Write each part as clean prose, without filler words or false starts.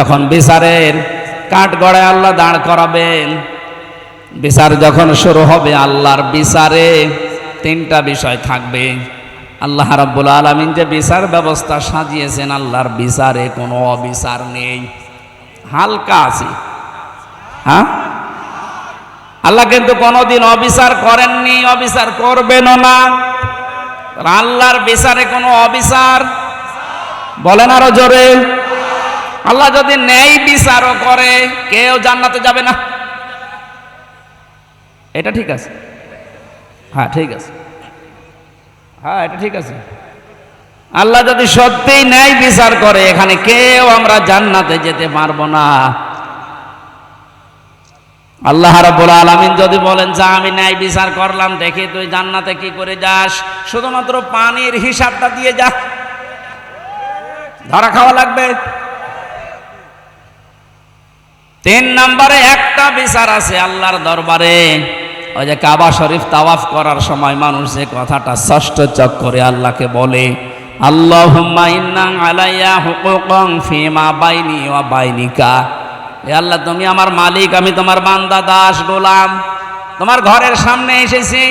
এখন বিচারের কাঠগড়ায় আল্লাহ দাঁড় করাবেন। বিচার যখন শুরু হবে, আল্লাহর বিচারে তিনটা বিষয় থাকবে। আল্লাহ রাব্বুল আলামিন যে বিচার ব্যবস্থা সাজিয়েছেন, আল্লাহর বিচারে কোনো অবিচার নেই, হালকা আছে। হ্যাঁ, আল্লাহ কিন্তু কোনোদিন অবিচার করেননি, অবিচার করবেনও না। আল্লাহর বিচারে কোনো অবিচার, বলেন আরো জোরে। আল্লাহ যদি ন্যায় বিচারও করে, কেউ জান্নাতে যাবে না। এটা ঠিক আছে? হ্যাঁ ঠিক আছে, হ্যাঁ এটা ঠিক আছে। আল্লাহ যদি সত্যিই ন্যায় বিচার করে, এখানে কেউ আমরা জান্নাতে যেতে পারবো না। আল্লাহ রাব্বুল আলামিন যদি বলেন যা আমি ন্যায় বিচার করলাম, দেখি তুই জান্নাতে কি করে যাস, শুধুমাত্র পানির হিসাবটা দিয়ে যা, ধরা খাওয়া লাগবে। 3 নম্বরে একটা বিচার আছে আল্লাহর দরবারে। ওই যে কাবা শরীফ তাওয়াফ করার সময় মানুষ যে কথাটা ষষ্ঠ চক করে আল্লাহকে বলে, আল্লাহুম্মা ইন্না আলাইয়া হুকুকান ফিমা বাইনি ওয়া বাইনিকা। হে আল্লাহ, তুমি আমার মালিক, আমি তোমার বান্দা, দাস, গোলাম, তোমার ঘরের সামনে এসেছি।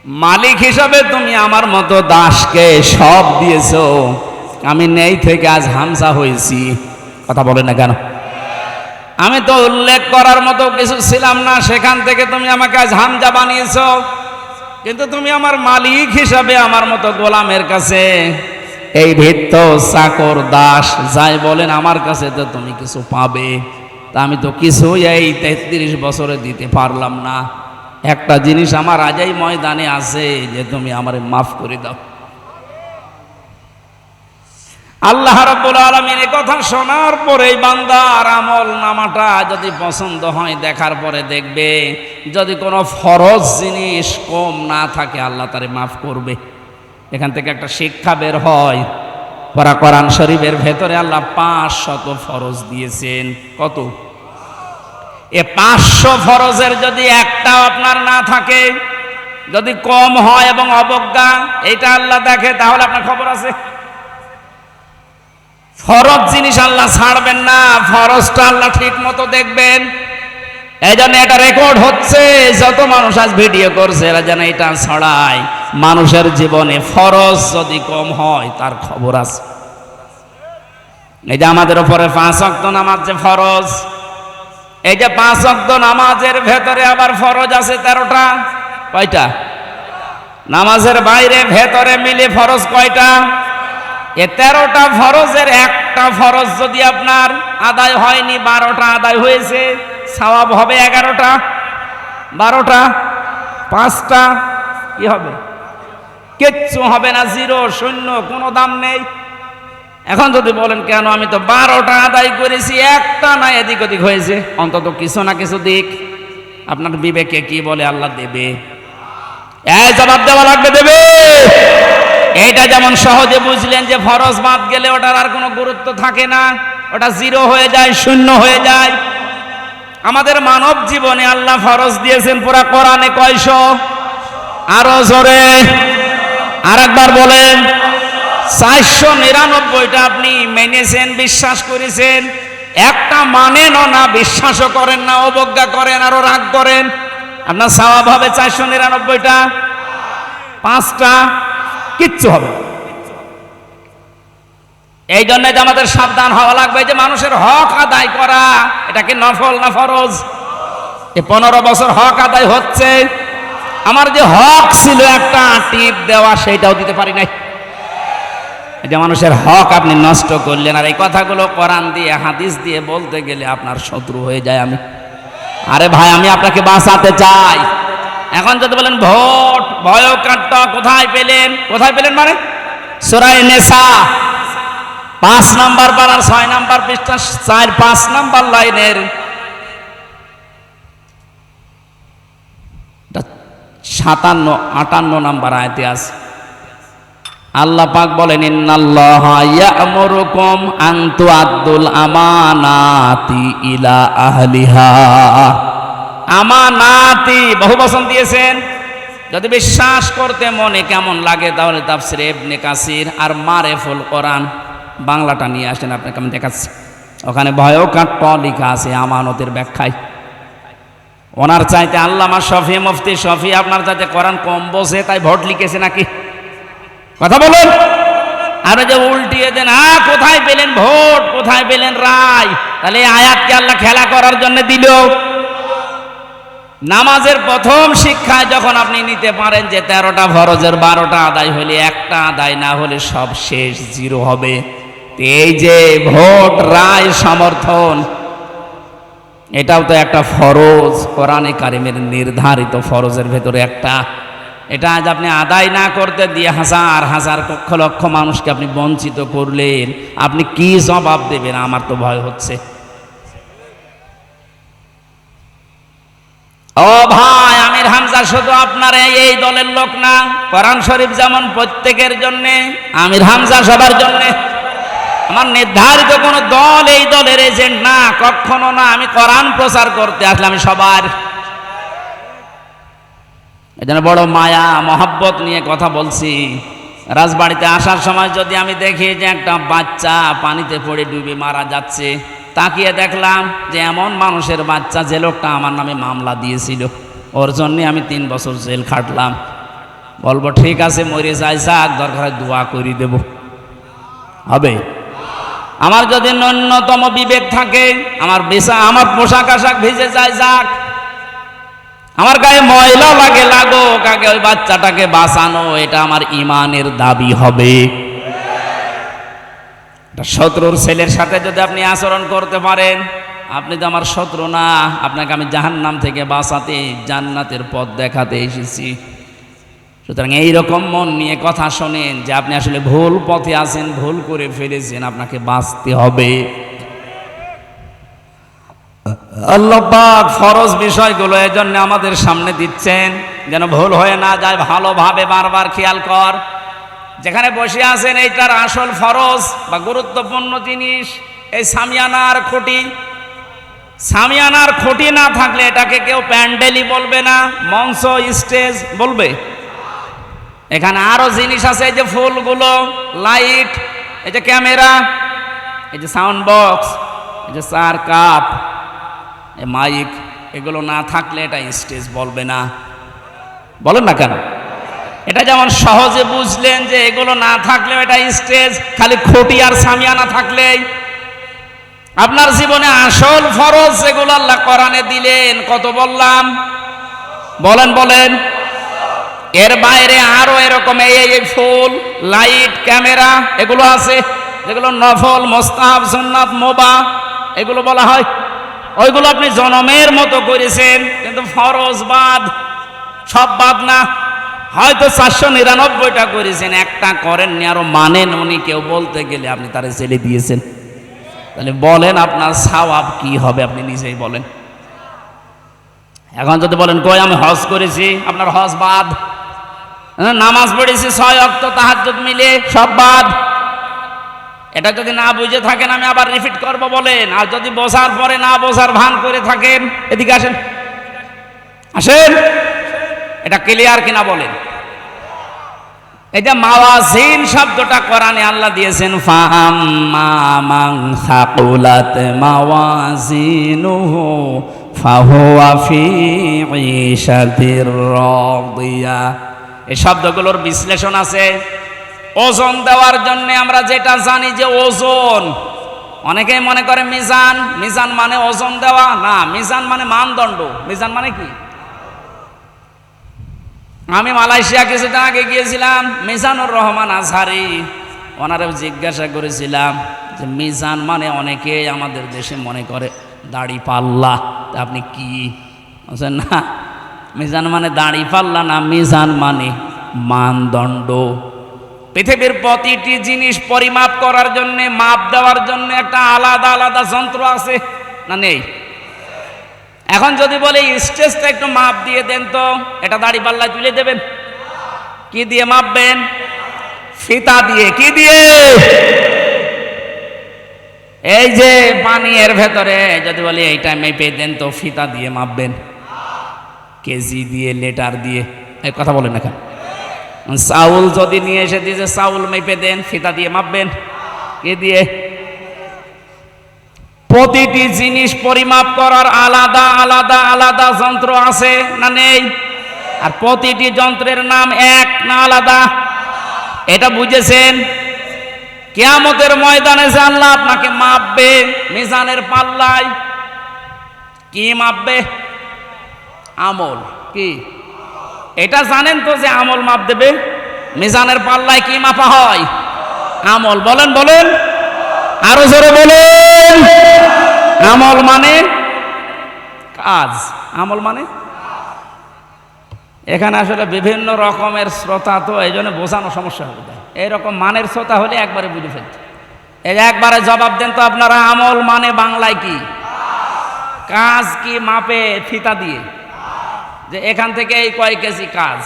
মালিক হিসাবে তুমি আমার মতো দাসকে সব দিয়েছো, আমি নেই থেকে আজ হামজা হয়েছি। কথা বলে না কেন? আমি তো উল্লেখ করার মতো কিছু ছিলাম না, সেখান থেকে তুমি আমাকে আজ হামজা বানিয়েছো। কিন্তু তুমি আমার মালিক হিসাবে আমার মতো গোলামের কাছে, এই ভিত্ত, চাকর, দাস যাই বলেন, আমার কাছে তো তুমি কিছু পাবে। তা আমি তো কিছুই এই 33 বছরে দিতে পারলাম না। একটা জিনিস আমার আজই ময়দানে আছে, যে তুমি আমারে মাফ করে দাও। আল্লাহ রাব্বুল আলামিন এই কথা শোনার পরে বান্দার আমল নামাটা যদি পছন্দ হয়, দেখার পরে দেখবে যদি কোনো ফরজ জিনিস কম না থাকে, আল্লাহ তারে মাফ করবে। এখান থেকে একটা শিক্ষা বের হয়, পরা কোরআন শরীফের ভেতরে আল্লাহ 500 ফরজ দিয়েছেন। কত? এ 500 ফরজের যদি একটাও আপনার না থাকে, যদি কম হয় এবং অবজ্ঞা, এটা আল্লাহ দেখে, তাহলে আপনার খবর আছে। ফরজ জিনিস আল্লাহ ছাড়বেন না, ফরজটা আল্লাহ ঠিক মতো দেখবেন। এই জন্য এটা রেকর্ড হচ্ছে, যত মানুষ আজ ভিডিও করছে এরা যেন এটা ছড়ায়। মানুষের জীবনে ফরজ যদি কম হয়, তার খবর আছে। এই যে আমাদের উপরে 5 ওয়াক্ত নামাজ যে ফরজ, এই যে 5 ওয়াক্ত নামাজের ভেতরে আবার ফরজ আছে 13টা। কয়টা? নামাজের বাইরে ভেতরে মিলে ফরজ কয়টা? এ 13টা ফরজের একটা ফরজ যদি আপনার আদায় হয়নি, 12টা আদায় হয়েছে, সওয়াব হবে 11টা। 12টা 5টা কি হবে? কিচ্ছু হবে না, জিরো, শূন্য, কোনো দাম নেই। এখন যদি বলেন কেন, আমি তো 12টা আদায় করেছি, একটা না এদিক ওদিক হয়েছে, অন্তত কিছু না কিছু দিক। আপনার বিবেকে কি বলে আল্লাহ দেবে? এই জবাব দেওয়া লাগবে, দেবে। এইটা যেমন সহজে বুঝলেন যে ফরজ বাদ গেলে ওটার আর কোনো গুরুত্ব থাকে না, ওটা জিরো হয়ে যায়, শূন্য হয়ে যায়। আমাদের মানব জীবনে আল্লাহ ফরজ দিয়েছেন পুরা কোরআনে কয়শো? আরো জোরে আরেকবার বলেন। 499টা আপনি মেনেছেন, বিশ্বাস করেছেন। একটা মানেন না, বিশ্বাসও করেন না, অবজ্ঞা করেন, আরো রাগ করেন, আপনার সওয়াব হবে 499টা। 5টা কিচ্ছু হবে। এই জন্য যে আমাদের সাবধান হওয়া লাগবে যে মানুষের হক আদায় করা, এটা কি নফল না ফরজ? এই 15 বছর হক আদায় হচ্ছে। আমার যে হক ছিল একটা টিপ দেওয়া, সেইটাও দিতে পারি নাই। এই যে মানুষের হক আপনি নষ্ট করলেন। আর এই কথাগুলো কোরআন দিয়ে, হাদিস দিয়ে বলতে গেলে আপনার শত্রু হয়ে যায় আমি। আরে ভাই, আমি আপনাকে বাঁচাতে চাই। এখন যদি বলেন ভোট ভয়কাট্টা কোথায় পেলেন? কোথায় পেলেন মানে সূরা নিসা 5 নাম্বার পারার 6 নাম্বার পৃষ্ঠা 4-5 নাম্বার লাইনের 57-58 নাম্বার আয়াতে আছে। আল্লাহ পাক বলেন, ইন্নাল্লাহা ইয়া'মুরুকুম আন তুআদ্দুল আমানাতি ইলা আহলিহা। আমানাতি বহু বচন দিয়েছেন। যদি বিশ্বাস করতে মনে কেমন লাগে, তাহলে তাফসীর ইবনে কাসির আর মারিফুল কোরআন বাংলাটা নিয়ে আসেন, আপনাকে আমি দেখাচ্ছি। ওখানে ভয়ঙ্কর ট লেখা আছে আমানতের ব্যাখ্যায়। ওনার চাইতে আল্লামা শফি মুফতি শফি আপনার চাইতে কোরআন কম বোঝে তাই ভোট লিখেছে নাকি? কথা বলুন। আর যে উল্টিয়ে দেন, কোথায় পেলেন ভোট, কোথায় পেলেন রায়? তাহলে এই আয়াতকে আল্লাহ খেলা করার জন্য দিল। নামাজের প্রথম শিক্ষায় যখন আপনি নিতে পারেন যে 13টা ফরজের 12টা আদায় হলে একটা আদায় না হলে সব শেষ, জিরো হবে। এই যে ভোট রায় সমর্থন, এটাও তো একটা ফরজ, কোরআনে কারিমের নির্ধারিত ফরজের ভেতরে একটা। এটা আজ আপনি আদায় না করতে দিয়ে হাজার হাজার লক্ষ লক্ষ মানুষকে আপনি বঞ্চিত করলেন, আপনি কি জবাব দেবেন? আমার তো ভয় হচ্ছে। ও ভাই, আমির হামজা শুধু আপনার এই দলের লোক না, কোরআন শরীফ যেমন প্রত্যেকের জন্য, আমির হামজা সবার জন্য। আমার নির্ধারিত কোন দল এই দলের এজেন্ট না, কখনো না। আমি কোরআন প্রচার করতে আসলে আমি সবার। এজন্য বড় মায়া মহব্বত নিয়ে কথা বলছি। রাজবাড়িতে আসার সময় যদি আমি দেখি যে একটা বাচ্চা পানিতে পড়ে ডুবে মারা যাচ্ছে, তাকিয়ে দেখলাম যে এমন মানুষের বাচ্চা যে লোকটা আমার নামে মামলা দিয়েছিল, ওর জন্যে আমি 3 বছর জেল খাটলাম, বলবো ঠিক আছে মরে যাই, যাক, দরকার দোয়া করে দেব, হবে? আমার যদি ন্যূনতম বিবেক থাকে, আমার পোশাক আশাক ভিজে যায়, যাক, আমার গায়ে ময়লা লাগে, লাগুক, আগে ওই বাচ্চাটাকে বাঁচানো, এটা আমার ইমানের দাবি হবে। শত্রুর ছেলের সাথে যদি আপনি আচরণ করতে পারেন, আপনি তো আমার শত্রু না, আপনাকে আমি জাহান্নাম থেকে বাঁচাতে, জান্নাতের পথ দেখাতে এসেছি। সুতরাং এইরকম মন নিয়ে কথা শোনেন যে আপনি আসলে ভুল পথে আছেন, ভুল করে ফেলেছেন, আপনাকে বাঁচতে হবে। আল্লাহ পাক ফরজ বিষয়গুলো এজন্য আমাদের সামনে দিচ্ছেন যেন ভুল হয়ে না যায়। ভালোভাবে বারবার খেয়াল কর, যেখানে বসে আছেন এইটার আসল ফরজ বা গুরুত্বপূর্ণ জিনিস এই সামিয়ানার খুঁটি। সামিয়ানার খুঁটি না থাকলে এটাকে কেউ প্যান্ডেলই বলবে না, মঞ্চ স্টেজ বলবে। এখানে আরো জিনিস আছে, এই যে ফুলগুলো, লাইট, এই যে ক্যামেরা, এই যে সাউন্ড বক্স, এই যে 4 কাপ, এই মাইক, এগুলো না থাকলে এটা স্টেজ বলবে না। বলেন না কেন? এটা যেমন সহজে বুঝলেন যে এগুলো না থাকলেও এটা স্টেজ, খালি খুঁটি আর সামিয়ানা থাকলেই। আপনার জীবনে আসল ফরজ যেগুলো আল্লাহ কোরআনে দিলেন, কত বললাম? বলেন বলেন। এর বাইরে আরো এরকম এই ফুল, লাইট, ক্যামেরা এগুলো আছে, যেগুলো নফল, মুস্তাহাব, সুন্নাত, মুবাহ এগুলো বলা হয়। ওইগুলো আপনি জনমের মতো করেছেন, কিন্তু ফরজ বাদ, সব বাদ না। হয়তো 499টা করেছেন, একটা করেননি, আরো মানেন উনি, কেউ বলতে গেলে আপনি তারে ছেড়ে দিয়েছেন। তাহলে বলেন আপনার সওয়াব কি হবে? আপনি নিজেই বলেন। এখন যদি বলেন কই আমি হজ করেছি, আপনার হজ বাদ। নামাজ পড়েছি 6 ওয়াক্ত তাহাজ্জুদ মিলে, সব বাদ। এটা যদি না বুঝে থাকেন আমি আবার রিপিট করব, বলেন। আর যদি বোঝার পরে না বোঝার ভান করে থাকেন, এদিকে আসেন, আসেন, এটা ক্লিয়ার কিনা বলেন। এই যে মাওয়াজিন শব্দটা কোরআনে আল্লাহ দিয়েছেন, ফাআম্মা মান সাকুলাত মাওয়াজিনুহু ফাহুয়া ফি ঈশাতির রাদিয়া। এই শব্দগুলোর বিশ্লেষণ আছে। ওজন দেওয়ার জন্য আমরা যেটা জানি যে ওজন, অনেকেই মনে করে মিজান, মিজান মানে ওজন দেওয়া না, মিজান মানে মানদণ্ড। মিজান মানে কি? আমি মালয়েশিয়া কিছুদিন আগে গিয়েছিলাম, মিজানুর রহমান আজহারি, ওনারা জিজ্ঞাসা করেছিলাম যে মিজান মানে অনেকে আমাদের দেশে মনে করে দাড়ি পাল্লা, আপনি কি বলছেন? না, মিজান মানে দাড়ি পাল্লা না, মিজান মানে মানদণ্ড। পৃথিবীর প্রতিটি জিনিস পরিমাপ করার জন্য, মাপ দেওয়ার জন্য একটা আলাদা আলাদা যন্ত্র আছে না নেই? এখন যদি বলে স্টেজটা একটু মাপ দিয়ে দেন তো, এটা দাড়ি পাল্লায় তুলে দেবেন? কি দিয়ে মাপবেন? ফিতা দিয়ে। কি দিয়ে? এই যে পানি এর ভেতরে যদি বলি এইটা মেপে দেন তো, ফিতা দিয়ে মাপবেন? কেজি দিয়ে, লিটার দিয়ে? এই কথা বলেন না কেন? চাউল যদি নিয়ে এসে দিয়ে চাউল মেপে দেন, ফিতা দিয়ে মাপবেন? কি দিয়ে? প্রতিটি জিনিস পরিমাপ করার আলাদা আলাদা আলাদা যন্ত্র আছে না নেই? আর প্রতিটি যন্ত্রের নাম এক না আলাদা? এটা বুঝেছেন? কিয়ামতের ময়দানে যে আল্লাহ আপনাকে মাপবে মিজানের পাল্লায়, কি মাপবে? আমল। কি এটা জানেন তো যে আমল মাপ দেবে? মিজানের পাল্লায় কি মাপা হয়? আমল। বলেন বলেন, আরো জোরে বলেন। আমল মানে কাজ। আমল মানে, এখানে আসলে বিভিন্ন রকমের শ্রোতা, তো এই জন্য বোঝানো সমস্যা হবে। এইরকম মানের শ্রোতা হলে একবারে বুঝে ফেলত। এই একবারে জবাব দেন তো আপনারা, আমল মানে বাংলায় কি? কাজ। কি মাপে? ফিতা দিয়ে। যে এখান থেকে এই কয় কেজি কাজ,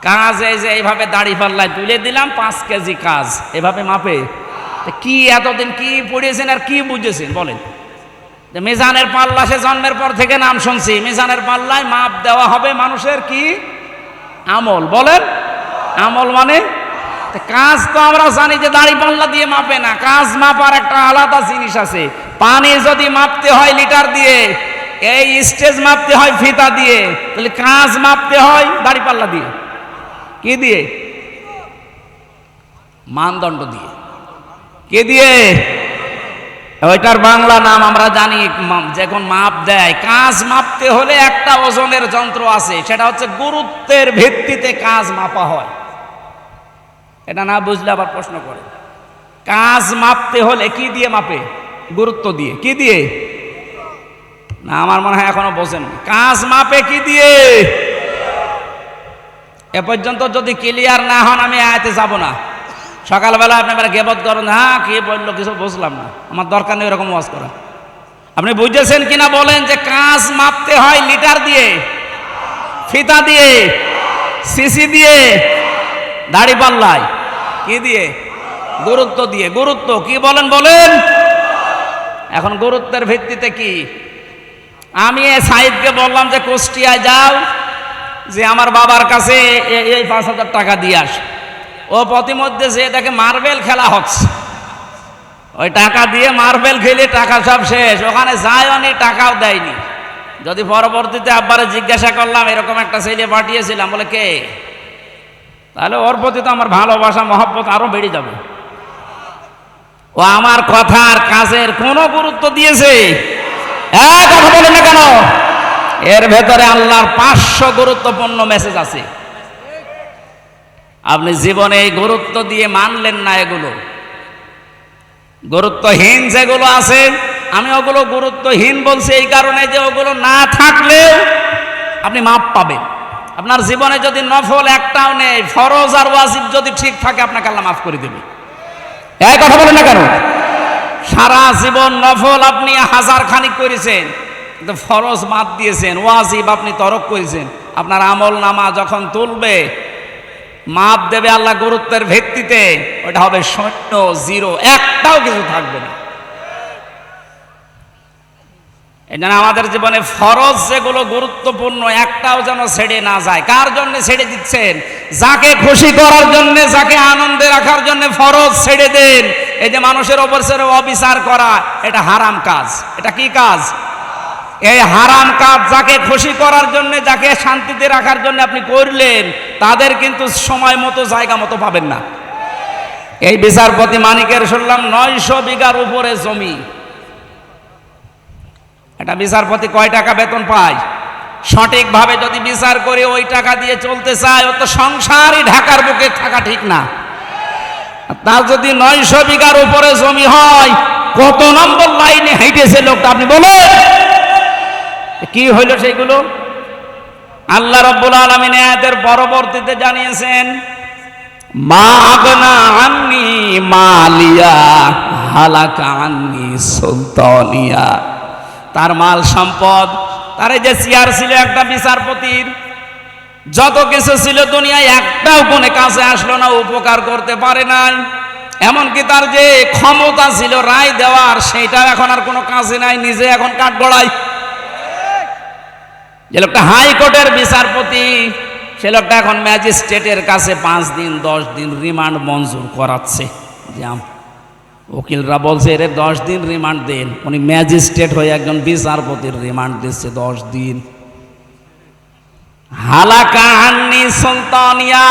কাজ এই যে এইভাবে দাড়ি পাল্লায় তুলে দিলাম 5 কেজি কাজ, এভাবে মাপে? কি এতদিন কি পড়িয়েছেন আর কি বুঝেছেন বলেন? যে মিজানের পাল্লা, সে জন্মের পর থেকে নাম শুনছি, মিজানের পাল্লায় মাপ দেওয়া হবে মানুষের কি? আমল। বলেন, আমল মানে কাজ। তো আমরা জানি যে দাড়ি পাল্লা দিয়ে মাপে না, কাজ মাপার একটা আলাদা জিনিস আছে। পানি যদি মাপতে হয় লিটার দিয়ে, এই স্টেজ মাপতে হয় ফিতা দিয়ে, তাহলে কাজ মাপতে হয় দাড়ি পাল্লা দিয়ে। কি দিয়ে? মানদণ্ড দিয়ে। কে দিয়ে? ওইটার বাংলা নাম আমরা জানি, যখন মাপ দেয়। কাজ মাপতে হলে একটা ওজনের যন্ত্র আছে, সেটা হচ্ছে গুরুত্বের ভিত্তিতে কাজ মাপা হয়। এটা না বুঝলে আবার প্রশ্ন করে। কাজ মাপতে হলে কি দিয়ে মাপে? গুরুত্ব দিয়ে। কি দিয়ে? না, আমার মনে হয় এখনো বোঝেন। কাজ মাপে কি দিয়ে? এ পর্যন্ত যদি ক্লিয়ার না হন আমি আয়াতে যাব না। সকালবেলা আপনি এবার গেবত করেন, হ্যাঁ কি বললো কিছু বুঝলাম না, আমার দরকার নেই এরকম ওয়াজ করা। আপনি বুঝেছেন কিনা বলেন যে কাজ মাপতে হয় লিটার দিয়ে, ফিতা দিয়ে, সিসি দিয়ে, দাড়ি পাল্লায়। কি দিয়ে? গুরুত্ব দিয়ে। গুরুত্ব কি বলেন বলেন? এখন গুরুত্বের ভিত্তিতে কি? আমি সাইদকে বললাম যে কুষ্টিয়ায় যাও, যে আমার বাবার কাছে এই 5,000 টাকা দিয়ে আস। ও প্রতিমধ্যে যে দেখে মার্বেল খেলা হচ্ছে, ওই টাকা দিয়ে মার্বেল খেলে টাকা সব শেষ, ওখানে যায়নি, টাকাও দেয়নি। যদি পরবর্তীতে আব্বারে জিজ্ঞাসা করলাম এরকম একটা ছেলে পাঠিয়েছিলাম, বলে কে, তাহলে ওর প্রতি তো আমার ভালোবাসা মহব্বত আরো বেড়ে যাবে। ও আমার কথার কাজের কোনো গুরুত্ব দিয়েছে? কথা বলেন না কেন? এর ভেতরে আল্লাহর 500 গুরুত্বপূর্ণ মেসেজ আছে। আপনি জীবনে এই গুরুত্ব দিয়ে মানলেন না, এগুলো গুরুত্বহীন যেগুলো আছে, আমি ওগুলো গুরুত্বহীন বলছি এই কারণে যে ওগুলো না থাকলে আপনি মাপ পাবেন। আপনার জীবনে যদি নফল একটাও নেই, ফরজ আর ওয়াজিব যদি ঠিক থাকে, আপনাকে আল্লাহ মাফ করে দেবে। এই কথা বলেন না কেন? সারা জীবন নফল আপনি 1000 খানিক করেছেন, কিন্তু ফরজ বাদ দিয়েছেন, ওয়াজিব আপনি তরক করেছেন। আপনার আমল নামা যখন তুলবে, মাপ দেবে আল্লাহ গুরুত্বের ভিত্তিতে, ওটা হবে 0, 0, একটাও কিছু থাকবে না। এই জন্য আমাদের জীবনে ফরজ যেগুলো গুরুত্বপূর্ণ, একটাও যেন ছেড়ে না যায়। কার জন্য ছেড়ে দিচ্ছেন? যাকে খুশি করার জন্য, যাকে আনন্দে রাখার জন্য ফরজ ছেড়ে দেন। এই যে মানুষের ওপর ছেড়ে অবিচার করা, এটা হারাম কাজ। এটা কি কাজ? এই হারাম কাজ যাকে খুশি করার জন্য, যাকে শান্তিতে রাখার জন্য আপনি করলেন, তাদের কিন্তু সময় মতো জায়গা মতো পাবেন না। এই বিচারপতি মানিকের শুনলাম 900 বিঘার উপরে জমি। এটা বিচারপতি কয় টাকা বেতন পায়? সঠিকভাবে যদি বিচার করে ওই টাকা দিয়ে চলতে চায়, ও তো সংসারই ঢাকার বুকে থাকা ঠিক না। তার যদি 900 বিঘার উপরে জমি হয়, কত নম্বর লাইনে হাইটেছে লোকটা আপনি বলেন? কি হইল সেগুলো? আল্লাহ রাব্বুল আলামিন আয়াতের পরবর্তীতে জানিয়েছেন, মা আগনা আন্নি মালিয়া হালাকা আন্নি সুলতানিয়া। তার মাল সম্পদ, তার এই যে চেয়ার ছিল একটা বিচারপতির, যত কিছু ছিল দুনিয়ায়, একটাও কোনো কাছে আসলো না, উপকার করতে পারে নাই। এমনকি তার যে ক্ষমতা ছিল রায় দেওয়ার, সেইটাও এখন আর কোনো কাজে নাই, নিজে এখন কাঠগড়ায়। যে লোকটা হাইকোর্টের বিচারপতি, সে লোকটা এখন ম্যাজিস্ট্রেটের কাছে 5 দিন 10 দিন রিমান্ড মঞ্জুর করাচ্ছে। যে উকিলরা বলছে এর 10 দিন রিমান্ড দেন। উনি ম্যাজিস্ট্রেট হয়ে একজন বিচারপতির রিমান্ড দিচ্ছে 10 দিন। হালাকা আন্নি সুলতানিয়া,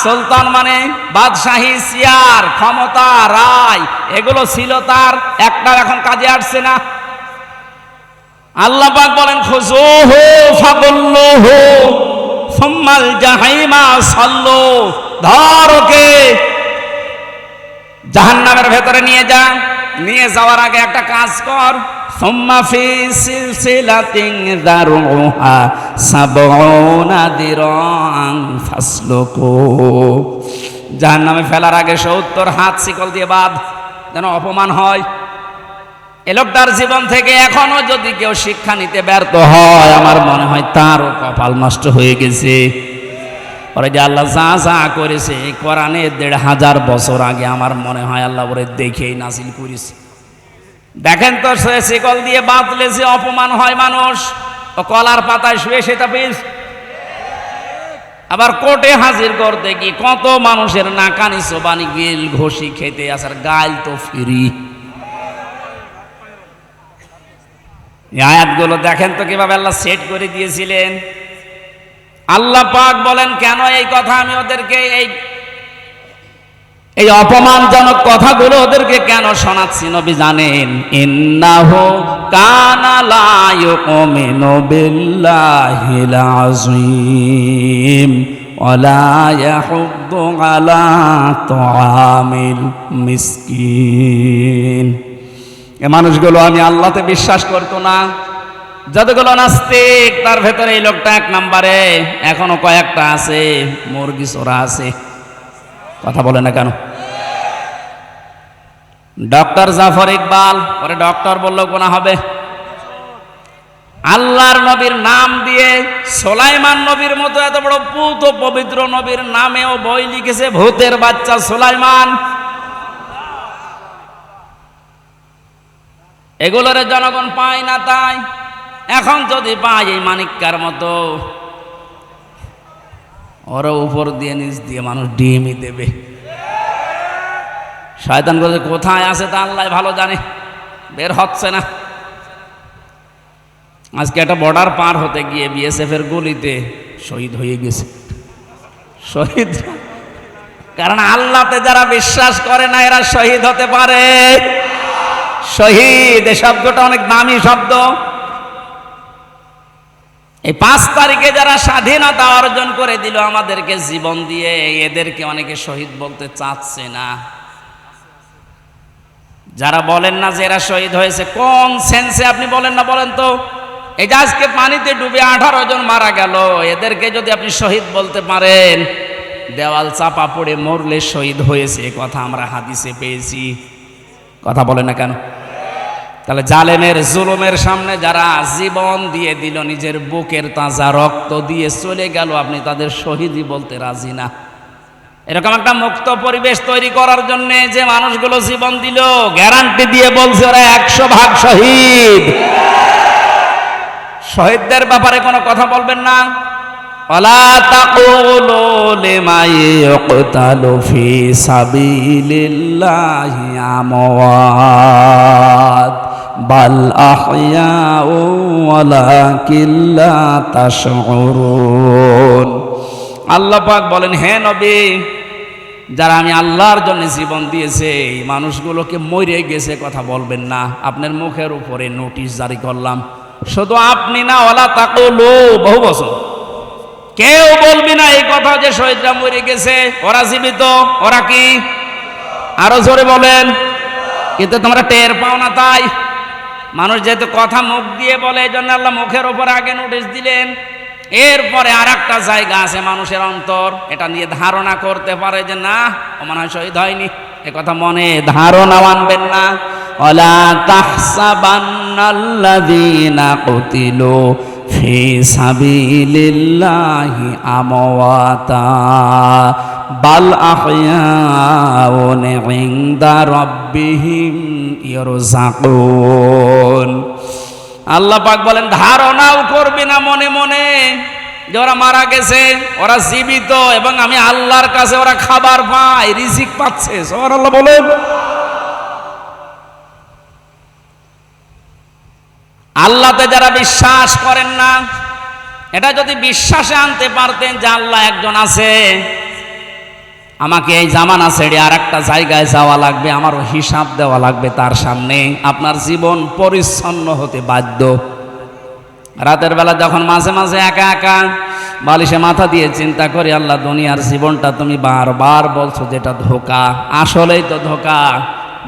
সুলতান মানে বাদশাহী, চেয়ার, ক্ষমতা, রায়, এগুলো ছিল তার, একটা এখন কাজে আসছে না। আল্লাহ পাক বলেন খুযুহু ফাগুল্লুহু সুম্মাল জাহিমা সাল্লু, ধর ওকে জাহান্নামের ভেতরে নিয়ে যা। নিয়ে যাওয়ার আগে একটা কাজ কর, সুম্মা ফি সিলসিলাতিন যারউহা সাবউনা দিরান ফাসলুকু, জাহান্নামে ফেলার আগে 70 হাত শিকল দিয়ে বাঁধ, যেন অপমান হয়। এ লোকটার জীবন থেকে এখনো যদি কেউ শিক্ষা নিতে ব্যর্থ হয়, আমার মনে হয় তারও কপাল নষ্ট হয়ে গেছে। ওরে যে আল্লাহ যা যা করেছে কোরআনে 1500 বছর আগে, আমার মনে হয় আল্লাহ ওরে দেখেই নাজিল করেছে। দেখেন তো সে শিকল দিয়ে বাঁধলে যে অপমান হয় মানুষ, ও কলার পাতায় শুয়ে সেটা পেয়েছ। আবার কোর্টে হাজির করতে কি কত মানুষের নাকানি সোবানি গিল ঘষি খেতে আসার, গাইল তো ফ্রি। আয়াতগুলো দেখেন তো কিভাবে আল্লাহ সেট করে দিয়েছিলেন। আল্লাহ পাক বলেন কেন এই কথা আমি ওদেরকে, এই অপমানজনক কথাগুলো ওদেরকে কেন শোনাচ্ছি নবী জানেন? ইন্নাহু কানা লা ইউমিনু বিল্লাহিল আযীম ওয়া লা ইয়াহুদ্দু আলা তুআমিল মিসকিন। এই মানুষগুলো আমি আল্লাহতে বিশ্বাস করতো না, যতগুলো নাস্তিক তার ভেতরে এই লোকটা 1 নম্বরে। এখনো কয়েকটা আছে মুরগি চোরা আছে, কথা বলে না কেন? ডক্টর জাফর ইকবাল, পরে ডক্টর বললেও গোনা হবে। আল্লাহর নবীর নাম দিয়ে সুলাইমান নবীর মতো এত বড় পুত পবিত্র নবীর নামেও বই লিখেছে ভূতের বাচ্চা সুলাইমান। এগুলোর জনগণ পায় না, তাই এখন যদি পায় এই মানিক্কার মতো, ওরা উপর দিয়ে নিচ দিয়ে মানুষ ডিমই দেবে। শয়তান বলে কোথায় আছে তা আল্লাহ ভালো জানে, বের হচ্ছে না। আজকে একটা বর্ডার পার হতে গিয়ে বিএসএফ এর গুলিতে শহীদ হয়ে গেছে। শহীদ কারণ আল্লাহতে যারা বিশ্বাস করে না এরা শহীদ হতে পারে। শহীদ এই শব্দটা অনেক দামি শব্দ। এই 5 তারিখে যারা স্বাধীনতা অর্জন করে দিল আমাদেরকে জীবন দিয়ে, এদেরকে অনেকে শহীদ বলতে চাচ্ছে না। যারা বলেন না যে এরা শহীদ হয়েছে, কোন সেন্সে আপনি বলেন না বলেন তো? এই যে আজকে পানিতে ডুবে 18 জন মারা গেল, এদেরকে যদি আপনি শহীদ বলতে পারেন, দেওয়াল চাপা পড়ে মরলে শহীদ হয়েছে, কথা আমরা হাদিসে পেয়েছি, কথা বলে না কেন? তাহলে জালেমের জুলুমের সামনে যারা জীবন দিয়ে দিল, নিজের বুকের তাজা রক্ত দিয়ে চলে গেল, আপনি তাদের শহীদই বলতে রাজি না। এরকম একটা মুক্ত পরিবেশ তৈরি করার জন্য যে মানুষগুলো জীবন দিল, গ্যারান্টি দিয়ে বলছে ওরা 100% শহীদ। শহীদদের ব্যাপারে কোনো কথা বলবেন না। ওয়ালা তাকুলু লিমান ইয়ুকতালু ফি সাবিলিল্লাহি আমওয়াত বাল আহইয়াউ ওয়ালাকিন লা তাশউরুন। আল্লাহ পাক বলেন, হে নবী, যারা আমি আল্লাহর জন্য জীবন দিয়েছে এই মানুষগুলোকে মরে গেছে কথা বলবেন না। আপনার মুখের উপরে নোটিশ জারি করলাম, শুধু আপনি না, ওয়ালা তাকুলু বহু বছর কেউ বলবি না এই কথা যে শহীদরা মরে গেছে, ওরা জীবিত। ওরা কি? আরো জোরে বলেন। কিন্তু তোমরা টের পাও না, তাই মানুষ যেহেতু কথা মুখ দিয়ে বলে, এই জন্য আল্লাহ মুখের ওপর আগে নোটিশ দিলেন। এরপরে আর একটা জায়গা আছে মানুষের অন্তর, এটা নিয়ে ধারণা করতে পারে যে না, ও মনে হয় শহীদ হয়নি। এ কথা মনে ধারণা আনবেন না। ওয়ালা তাহসাবান্নাল্লাযীনা কুতিলু ফি সাবিলিল্লাহি আমওয়াতা বাল আহইয়াউন ইনদা রাব্বিহিম ইয়ারযাকুন। আল্লাহ পাক বলেন, ধারণাও করবি না মনে মনে যে ওরা মারা গেছে, ওরা জীবিত এবং আমি আল্লাহর কাছে ওরা খাবার পায়, রিজিক পাচ্ছে। সুবহানাল্লাহ বলেন। আল্লাহতে যারা বিশ্বাস করেন না, এটা যদি বিশ্বাসে আনতে পারতেন যে আল্লাহ একজন আছে, আমাকে এই জামানা ছেড়ে আর একটা জায়গায় যাওয়া লাগবে, আমারও হিসাব দেওয়া লাগবে তার সামনে, আপনার জীবন পরিচ্ছন্ন হতে বাধ্য। রাতের বেলা যখন মাঝে মাঝে একা একা বালিশে মাথা দিয়ে চিন্তা করি, আল্লাহ দুনিয়ার জীবনটা তুমি বারবার বলছো যেটা ধোঁকা, আসলেই তো ধোঁকা,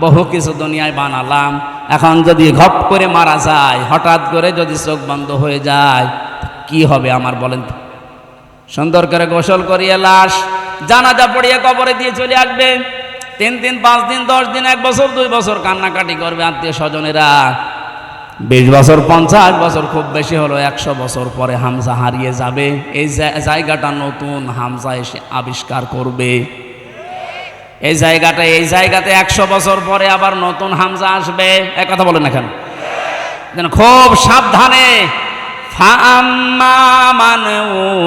বহু কিছু দুনিয়ায় বানালাম, এখন যদি ঘপ করে মারা যায়, হঠাৎ করে যদি চোখ বন্ধ হয়ে যায়, কি হবে আমার বলেন? সুন্দর করে গোসল করিয়ে লাশ জানাজা পড়িয়ে কবরে দিয়ে চলে আসবে, 3 দিন 5 দিন 10 দিন 1 বছর 2 বছর কান্নাকাটি করবে আত্মীয় স্বজনেরা, 20 বছর 50 বছর, খুব বেশি হলো 100 বছর পরে হামজা হারিয়ে যাবে। এই জায়গাটা নতুন হামজা এসে আবিষ্কার করবে। এই জায়গাতে 100 বছর পরে আবার নতুন হামজা আসবে। এক কথা বলেন না কেন? খুব সাবধানে। ফাআম্মা মান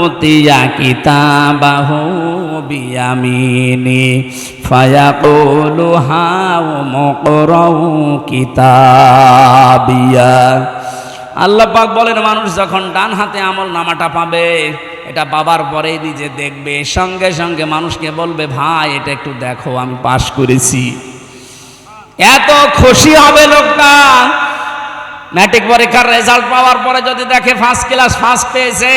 উতিয়া কিতাবাহু বিয়ামিনি ফায়াকুলু হাউ মুকরাউ কিতাবিয়া। আল্লাহ পাক বলেন, মানুষ যখন ডান হাতে আমল নামাটা পাবে, এটা পাবার পরেই নিজে দেখবে, সঙ্গে সঙ্গে মানুষকে বলবে, ভাই এটা একটু দেখো আমি পাশ করেছি। এত খুশি হবে লোকটা। ম্যাট্রিক পরীক্ষার রেজাল্ট পাওয়ার পরে যদি দেখে ফার্স্ট ক্লাস ফার্স্ট পেয়েছে,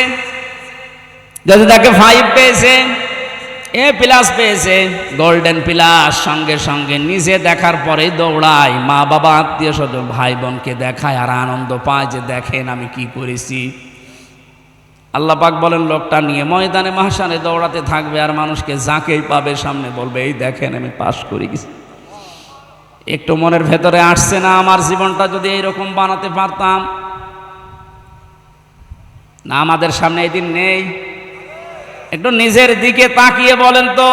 যদি দেখে 5 পেয়েছে, A+ পেয়েছে, গোল্ডেন প্লাস, সঙ্গে সঙ্গে নিজে দেখার পরেই দৌড়ায়, মা বাবা আত্মীয় স্বজন ভাই বোনকে দেখায় আর আনন্দ পায় যে দেখেন আমি কি করেছি। আল্লাহ পাক বলেন, লোকটা নিয়ে ময়দানে মাহশারে দৌড়াতে থাকবে আর মানুষকে যাকেই পাবে সামনে বলবে, এই দেখেন আমি পাশ করে গেছি। একটু মনের ভেতরে আসছে না, আমার জীবনটা যদি এইরকম বানাতে পারতাম? না, আমাদের সামনে এই দিন নেই? একটু নিজের দিকে তাকিয়ে বলেন তো,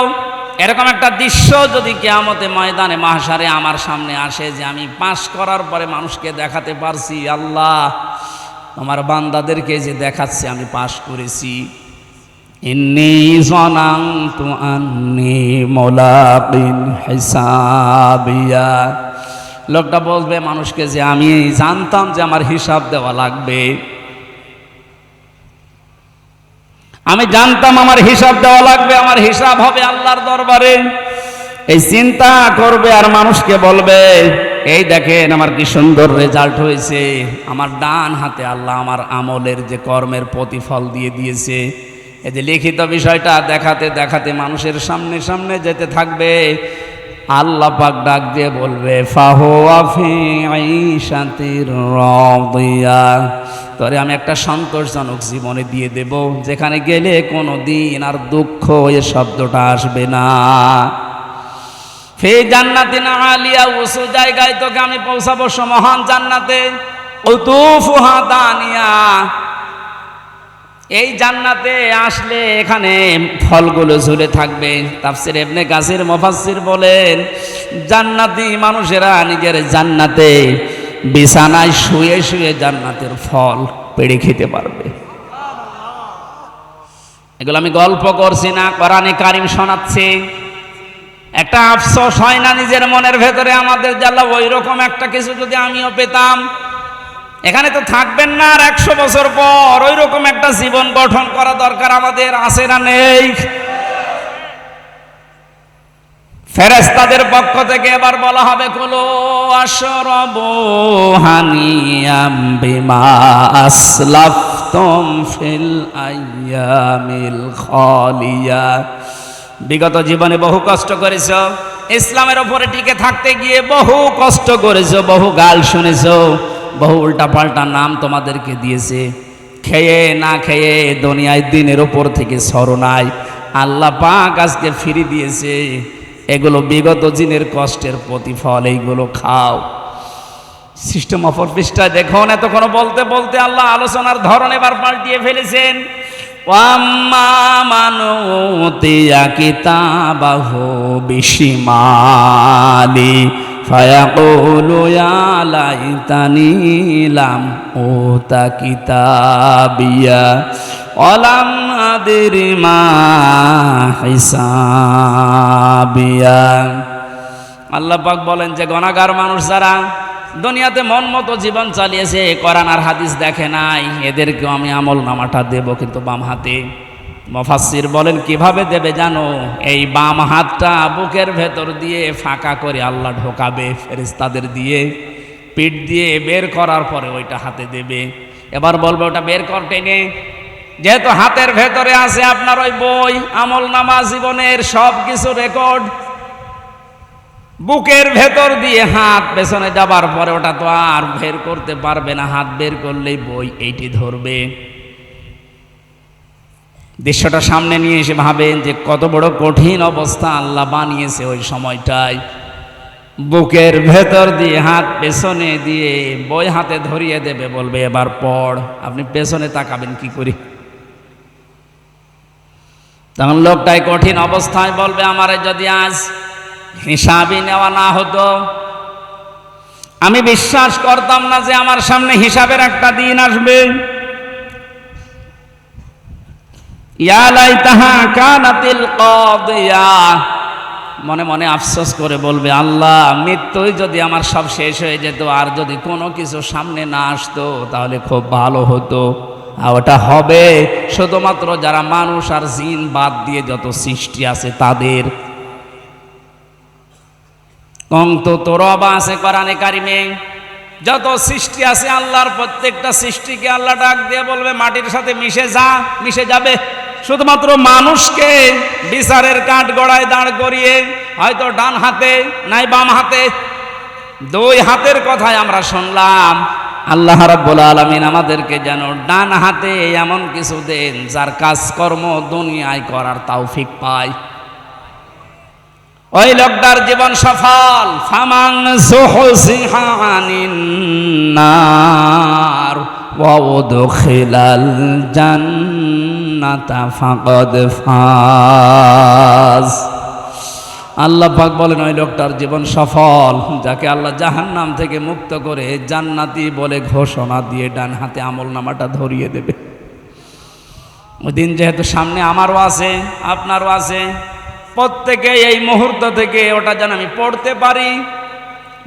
এরকম একটা দৃশ্য যদি কিয়ামতে ময়দানে মাহশারে আমার সামনে আসে যে আমি পাশ করার পরে মানুষকে দেখাতে পারছি, আল্লাহ আমার বান্দাদেরকে যে দেখাচ্ছে আমি পাশ করেছি, ইন্নী যানানতু আন্নী মুলাকিন হিসাবিয়া। লোকটা বলবে মানুষকে যে আমি জানতাম যে আমার হিসাব দেওয়া লাগবে, আমি জানতাম আমার হিসাব দেওয়া লাগবে, আমার হিসাব হবে আল্লাহর দরবারে। এই চিন্তা করবে আর মানুষকে বলবে, এই দেখেন আমার কি সুন্দর রেজাল্ট হয়েছে, আমার ডান হাতে আল্লাহ আমার আমলের যে কর্মের প্রতিফল দিয়ে দিয়েছে। এই যে লিখিত বিষয়টা দেখাতে দেখাতে মানুষের সামনে সামনে যেতে থাকবে, আল্লাহ পাক ডাক দিয়ে বলবে, ফাহুয়া ফি আইশাতির রাদিয়া, তরে আমি একটা সন্তোষজনক জীবনে দিয়ে দেব, যেখানে গেলে কোনো দিন আর দুঃখ এ শব্দটা আসবে না। ফি জান্নাতিন আলিয়া, উঁচু জায়গায় তোকে আমি পৌঁছাবো, মহান জান্নাতে। কুতুফুহা দানিয়া, এই জান্নাতে আসলে এখানে ফলগুলো ঝুলে থাকবে। তাফসীর ইবনে কাসির মুফাসসির বলেন, জান্নাতি মানুষেরা নিজের জান্নাতে বিছানায় শুয়ে শুয়ে জান্নাতের ফল পেড়ে খেতে পারবে। এগুলো আমি গল্প করছি না, কোরআনে কারিম শোনাচ্ছি। একটা আফসোস হয় না নিজের মনের ভেতরে আমাদের, জাল্লা ওই রকম একটা কিছু যদি আমিও পেতাম। এখানে তো থাকবেন না, আর 100 বছর পর ওই রকম একটা জীবন গঠন করা দরকার আমাদের, আছে না নেই? ফেরেশতাদের পক্ষ থেকে এবার বলা হবে, কুলু আশরাবু হানিয়াম বিমা আসলাফতুম ফিল আইয়ামিল খালিয়া। বিগত জীবনে বহু কষ্ট করেছো, ইসলামের ওপরে টিকে থাকতে গিয়ে বহু কষ্ট করেছো, বহু গাল শুনেছো, বহু উল্টাপাল্টা নাম তোমাদেরকে দিয়েছে, খেয়ে না খেয়ে দুনিয়ায় দিনের ওপর থেকে সরনাই, আল্লাহ পাক আজকে ফিরে দিয়েছে। এগুলো বিগত দিনের কষ্টের প্রতিফল, এইগুলো খাও। সিস্টেম অফ পৃষ্ঠায় দেখুন, এতক্ষণ বলতে বলতে আল্লাহ আলোচনার ধরন এবার পাল্টিয়ে ফেলেছেন। ওয়াম্মা মান উতিয়া কিতাবাহু বিশিমালি ফায়াকুলু ইয়া লাইতানি লাম উতা কিতাবিয়া ওয়ালাম আদরি মা হিসাবিয়া। আল্লাহ পাক বলেন যে গুনাহগার মানুষ যারা, দুনিয়াতে মন মতো জীবন চালিয়েছে, কোরআন আর হাদিস দেখে নাই, এদেরকেও আমি আমল নামাটা দেব, কিন্তু বাম হাতে। মুফাসসির বলেন কিভাবে দেবে জানো? এই বাম হাতটা বুকের ভেতর দিয়ে ফাঁকা করে আল্লাহ ঢোকাবে ফেরেশতাদের দিয়ে, পিঠ দিয়ে বের করার পরে ওইটা হাতে দেবে। এবার বলবে ওটা বের কর টেনে, যেহেতু হাতের ভেতরে আছে আপনার ওই বই, আমল নামা, জীবনের সব কিছু রেকর্ড। বুকের ভেতর দিয়ে হাত পেছনে যাবার পরে ওটা তো আর বের করতে পারবে না, হাত বের করলেই বই এইটি ধরবে। দৃশ্যটা সামনে নিয়ে এসে ভাবেন যে কত বড় কঠিন অবস্থা আল্লাহ বানিয়েছে ওই সময়টায়। বুকের ভেতর দিয়ে হাত পেছনে দিয়ে বই হাতে ধরিয়ে দেবে, বলবে এবার পড়। আপনি পেছনে তাকাবেন কি করি? তখন লোকটাই কঠিন অবস্থায় বলবে আমারে যদি আজ হিসাবই নেওয়া না হতো, আমি বিশ্বাস করতাম না যে আমার সামনে হিসাবের একটা দিন আসবে। ইয়া লাইতাহা কানাতিল কাদিয়া, মনে মনে আফসোস করে বলবে আল্লাহ, মৃত্যুই যদি আমার সব শেষ হয়ে যেত, আর যদি কোনো কিছু সামনে না আসতো তাহলে খুব ভালো হতো। আর ওটা হবে শুধুমাত্র যারা মানুষ আর জিন বাদ দিয়ে যত সৃষ্টি আছে তাদের। কংতো তোরবা আছে কোরআনে কারিমে, যত সৃষ্টি আছে আল্লাহর প্রত্যেকটা সৃষ্টিকে আল্লাহ ডাক দিয়ে বলবে মাটির সাথে মিশে যা, মিশে যাবে। শুধুমাত্র মানুষকে বিচারের কাঠ গড়ায় দাঁড় করিয়ে হয়তো ডান হাতে নাই বাম হাতে, দুই হাতের কথাই আমরা শুনলাম। আল্লাহ রাব্বুল আলামিন আমাদেরকে যেন ডান হাতে এমন কিছু দেন যার কাজকর্ম দুনিয়ায় করার তৌফিক পায়। ওই লোকটার জীবন সফল। ফামান যুহজিহা আনিন নার ওয়া উদখিলাল জান্নাতা ফাকাদ ফাজ। আল্লাহ পাক বলেন ওই লোকটার জীবন সফল, যাকে আল্লাহ জাহান্নাম থেকে মুক্ত করে জান্নাতি বলে ঘোষণা দিয়ে ডান হাতে আমলনামাটা ধরিয়ে দেবে। ওই দিন যেহেতু সামনে আমারও আছে আপনারও আছে, প্রত্যেকে এই মুহূর্ত থেকে ওটা যেন আমি পড়তে পারি,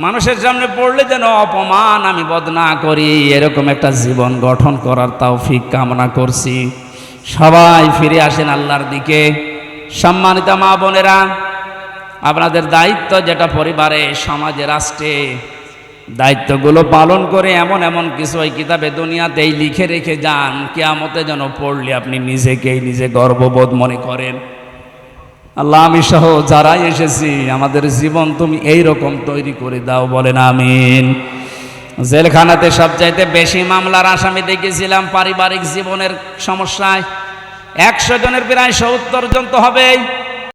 মানুষের সামনে পড়লে যেন অপমান আমি বোধ না করি, এরকম একটা জীবন গঠন করার তৌফিক কামনা করছি। সবাই ফিরে আসেন আল্লাহর দিকে। সম্মানিত মা বোনেরা, আপনাদের দায়িত্ব যেটা পরিবারে, সমাজে, রাষ্ট্রে, দায়িত্বগুলো পালন করে এমন এমন কিছু ওই কিতাবে দুনিয়াতেই লিখে রেখে যান, কিয়ামতে যেন পড়লে আপনি নিজেকেই নিজে গর্ববোধ মনে করেন। আল্লাহ আমি সহ যারাই এসেছি আমাদের জীবন তুমি এই রকম তৈরি করে দাও, বলেন আমিন। জেলখানাতে সবচাইতে বেশি মামলার আসামি দেখেছিলাম পারিবারিক জীবনের সমস্যায়। 100 জনের প্রায় 70 জন তো হবেই।